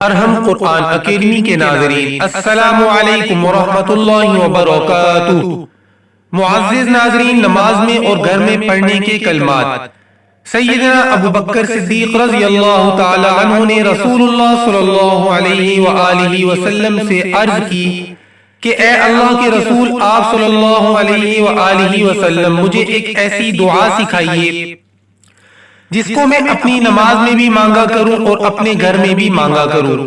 ارحم قرآن academy کے ناظرین، السلام علیکم ورحمۃ اللہ وبرکاتہ۔ معزز ناظرین، نماز میں اور گھر میں پڑھنے کے کلمات۔ سیدنا ابو بکر صدیق رضی اللہ تعالی عنہ نے رسول اللہ صلی اللہ علیہ وآلہ وسلم سے عرض کی کہ اے اللہ کے رسول، آپ صلی اللہ علیہ وآلہ وسلم مجھے ایک ایسی دعا سکھائیے جس کو میں اپنی نماز میں بھی مانگا کروں اور اپنے گھر میں بھی مانگا کروں۔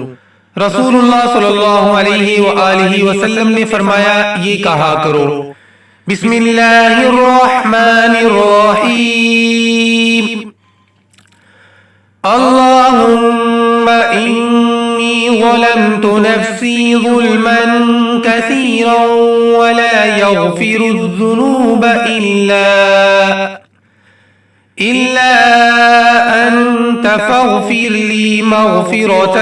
رسول اللہ صلی اللہ علیہ وآلہ وسلم نے فرمایا، یہ کہا کرو، بسم اللہ الرحمن الرحیم، اللہم انی ظلمت نفسی ظلما کثیرا ولا یغفر الذنوب إلا أنت فاغفر لي مغفرة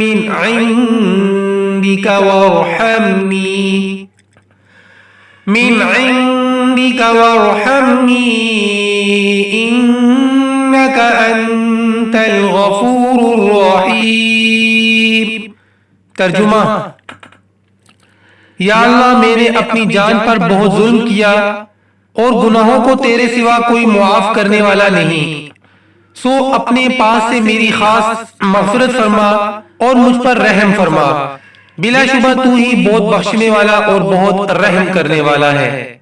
من عندك وارحمني إنك أنت الغفور الرحيم۔ ترجمہ، یا اللہ، میں نے اپنی جان پر بہت ظلم کیا اور گناہوں کو تیرے سوا کوئی معاف کرنے والا نہیں، سو اپنے پاس سے میری خاص مغفرت فرما اور مجھ پر رحم فرما، بلا شبہ تو ہی بہت بخشنے والا اور بہت رحم کرنے والا ہے۔